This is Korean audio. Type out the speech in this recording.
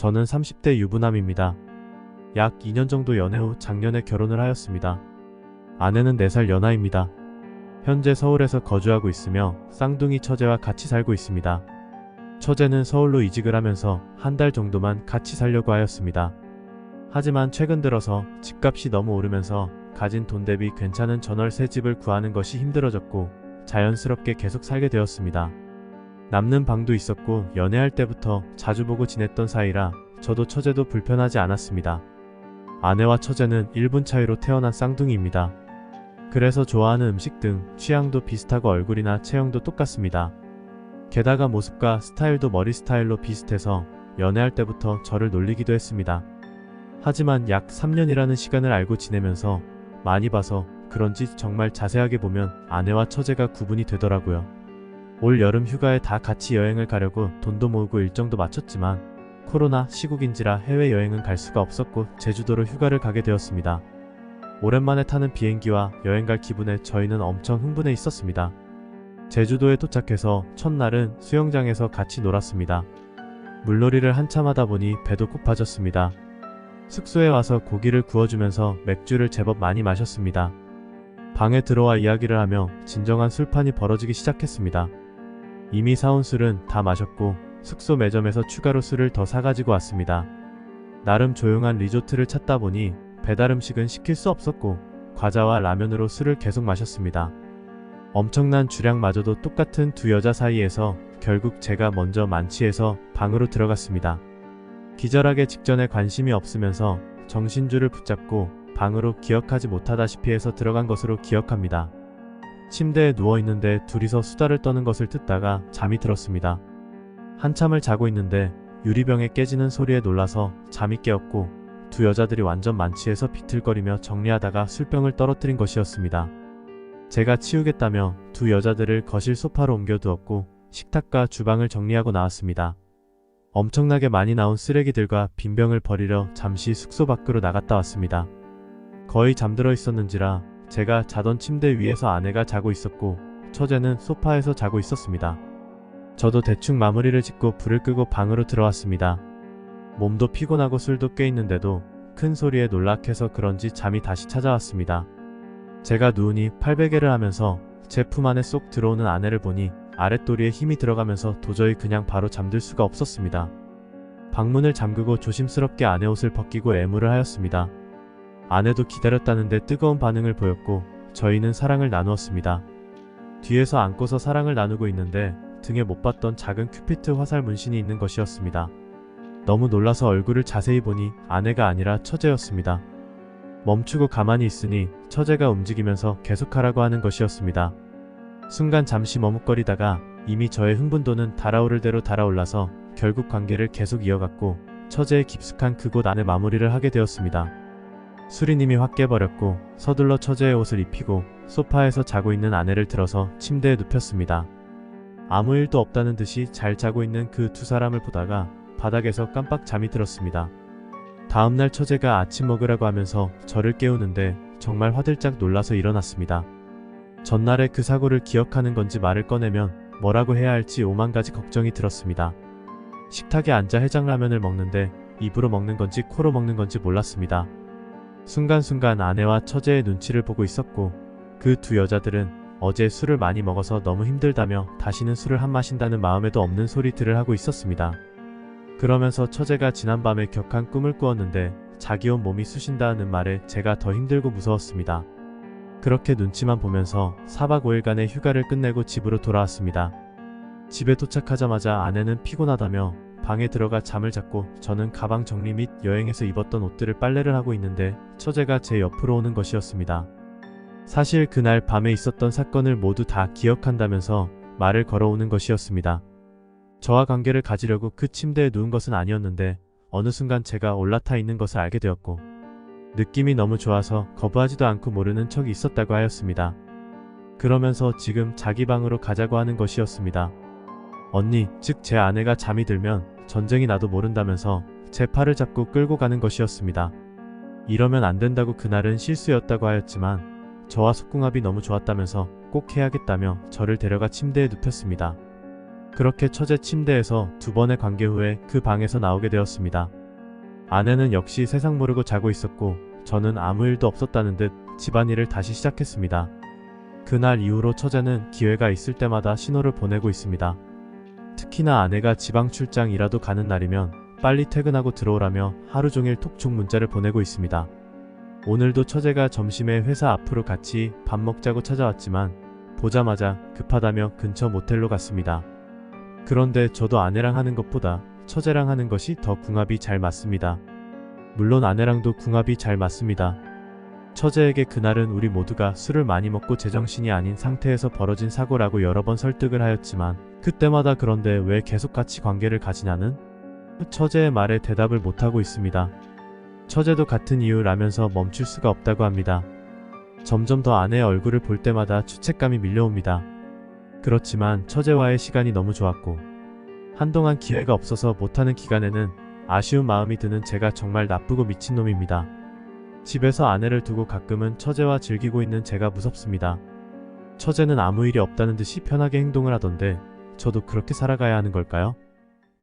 저는 30대 유부남입니다. 약 2년 정도 연애 후 작년에 결혼을 하였습니다. 아내는 4살 연하입니다. 현재 서울에서 거주하고 있으며 쌍둥이 처제와 같이 살고 있습니다. 처제는 서울로 이직을 하면서 한 달 정도만 같이 살려고 하였습니다. 하지만 최근 들어서 집값이 너무 오르면서 가진 돈 대비 괜찮은 전월세 집을 구하는 것이 힘들어졌고 자연스럽게 계속 살게 되었습니다. 남는 방도 있었고 연애할 때부터 자주 보고 지냈던 사이라 저도 처제도 불편하지 않았습니다. 아내와 처제는 1분 차이로 태어난 쌍둥이입니다. 그래서 좋아하는 음식 등 취향도 비슷하고 얼굴이나 체형도 똑같습니다. 게다가 모습과 스타일도 머리 스타일로 비슷해서 연애할 때부터 저를 놀리기도 했습니다. 하지만 약 3년이라는 시간을 알고 지내면서 많이 봐서 그런지 정말 자세하게 보면 아내와 처제가 구분이 되더라고요. 올 여름 휴가에 다 같이 여행을 가려고 돈도 모으고 일정도 맞췄지만 코로나 시국인지라 해외여행은 갈 수가 없었고 제주도로 휴가를 가게 되었습니다. 오랜만에 타는 비행기와 여행 갈 기분에 저희는 엄청 흥분해 있었습니다. 제주도에 도착해서 첫날은 수영장에서 같이 놀았습니다. 물놀이를 한참 하다 보니 배도 고파졌습니다. 숙소에 와서 고기를 구워주면서 맥주를 제법 많이 마셨습니다. 방에 들어와 이야기를 하며 진정한 술판이 벌어지기 시작했습니다. 이미 사온 술은 다 마셨고 숙소 매점에서 추가로 술을 더 사가지고 왔습니다. 나름 조용한 리조트를 찾다 보니 배달 음식은 시킬 수 없었고 과자와 라면으로 술을 계속 마셨습니다. 엄청난 주량마저도 똑같은 두 여자 사이에서 결국 제가 먼저 만취해서 방으로 들어갔습니다. 기절하기 직전에 관심이 없으면서 정신줄을 붙잡고 방으로 기억하지 못하다시피 해서 들어간 것으로 기억합니다. 침대에 누워있는데 둘이서 수다를 떠는 것을 듣다가 잠이 들었습니다. 한참을 자고 있는데 유리병에 깨지는 소리에 놀라서 잠이 깨었고 두 여자들이 완전 만취해서 비틀거리며 정리하다가 술병을 떨어뜨린 것이었습니다. 제가 치우겠다며 두 여자들을 거실 소파로 옮겨두었고 식탁과 주방을 정리하고 나왔습니다. 엄청나게 많이 나온 쓰레기들과 빈병을 버리려 잠시 숙소 밖으로 나갔다 왔습니다. 거의 잠들어 있었는지라 제가 자던 침대 위에서 아내가 자고 있었고 처제는 소파에서 자고 있었습니다. 저도 대충 마무리를 짓고 불을 끄고 방으로 들어왔습니다. 몸도 피곤하고 술도 꽤 있는데도 큰 소리에 놀락해서 그런지 잠이 다시 찾아왔습니다. 제가 누우니 팔베개를 하면서 제 품 안에 쏙 들어오는 아내를 보니 아랫도리에 힘이 들어가면서 도저히 그냥 바로 잠들 수가 없었습니다. 방문을 잠그고 조심스럽게 아내 옷을 벗기고 애무를 하였습니다. 아내도 기다렸다는데 뜨거운 반응을 보였고 저희는 사랑을 나누었습니다. 뒤에서 안고서 사랑을 나누고 있는데 등에 못 봤던 작은 큐피트 화살 문신이 있는 것이었습니다. 너무 놀라서 얼굴을 자세히 보니 아내가 아니라 처제였습니다. 멈추고 가만히 있으니 처제가 움직이면서 계속하라고 하는 것이었습니다. 순간 잠시 머뭇거리다가 이미 저의 흥분도는 달아오를 대로 달아올라서 결국 관계를 계속 이어갔고 처제의 깊숙한 그곳 안에 마무리를 하게 되었습니다. 술이 이미 확 깨버렸고 서둘러 처제의 옷을 입히고 소파에서 자고 있는 아내를 들어서 침대에 눕혔습니다. 아무 일도 없다는 듯이 잘 자고 있는 그 두 사람을 보다가 바닥에서 깜빡 잠이 들었습니다. 다음날 처제가 아침 먹으라고 하면서 저를 깨우는데 정말 화들짝 놀라서 일어났습니다. 전날의 그 사고를 기억하는 건지 말을 꺼내면 뭐라고 해야 할지 오만 가지 걱정이 들었습니다. 식탁에 앉아 해장라면을 먹는데 입으로 먹는 건지 코로 먹는 건지 몰랐습니다. 순간순간 아내와 처제의 눈치를 보고 있었고 그 두 여자들은 어제 술을 많이 먹어서 너무 힘들다며 다시는 술을 안 마신다는 마음에도 없는 소리들을 하고 있었습니다. 그러면서 처제가 지난밤에 격한 꿈을 꾸었는데 자기 온 몸이 쑤신다는 말에 제가 더 힘들고 무서웠습니다. 그렇게 눈치만 보면서 4박 5일간의 휴가를 끝내고 집으로 돌아왔습니다. 집에 도착하자마자 아내는 피곤하다며 방에 들어가 잠을 잤고 저는 가방 정리 및 여행에서 입었던 옷들을 빨래를 하고 있는데 처제가 제 옆으로 오는 것이었습니다. 사실 그날 밤에 있었던 사건을 모두 다 기억한다면서 말을 걸어오는 것이었습니다. 저와 관계를 가지려고 그 침대에 누운 것은 아니었는데 어느 순간 제가 올라타 있는 것을 알게 되었고 느낌이 너무 좋아서 거부하지도 않고 모르는 척이 있었다고 하였습니다. 그러면서 지금 자기 방으로 가자고 하는 것이었습니다. 언니, 즉 제 아내가 잠이 들면 전쟁이 나도 모른다면서 제 팔을 잡고 끌고 가는 것이었습니다. 이러면 안 된다고 그날은 실수였다고 하였지만 저와 속궁합이 너무 좋았다면서 꼭 해야겠다며 저를 데려가 침대에 눕혔습니다. 그렇게 처제 침대에서 2번의 관계 후에 그 방에서 나오게 되었습니다. 아내는 역시 세상 모르고 자고 있었고 저는 아무 일도 없었다는 듯 집안일을 다시 시작했습니다. 그날 이후로 처제는 기회가 있을 때마다 신호를 보내고 있습니다. 특히나 아내가 지방 출장이라도 가는 날이면 빨리 퇴근하고 들어오라며 하루 종일 톡촉 문자를 보내고 있습니다. 오늘도 처제가 점심에 회사 앞으로 같이 밥 먹자고 찾아왔지만 보자마자 급하다며 근처 모텔로 갔습니다. 그런데 저도 아내랑 하는 것보다 처제랑 하는 것이 더 궁합이 잘 맞습니다. 물론 아내랑도 궁합이 잘 맞습니다. 처제에게 그날은 우리 모두가 술을 많이 먹고 제정신이 아닌 상태에서 벌어진 사고라고 여러 번 설득을 하였지만 그때마다 그런데 왜 계속 같이 관계를 가지냐는 처제의 말에 대답을 못하고 있습니다. 처제도 같은 이유라면서 멈출 수가 없다고 합니다. 점점 더 아내의 얼굴을 볼 때마다 죄책감이 밀려옵니다. 그렇지만 처제와의 시간이 너무 좋았고 한동안 기회가 없어서 못하는 기간에는 아쉬운 마음이 드는 제가 정말 나쁘고 미친놈입니다. 집에서 아내를 두고 가끔은 처제와 즐기고 있는 제가 무섭습니다. 처제는 아무 일이 없다는 듯이 편하게 행동을 하던데 저도 그렇게 살아가야 하는 걸까요?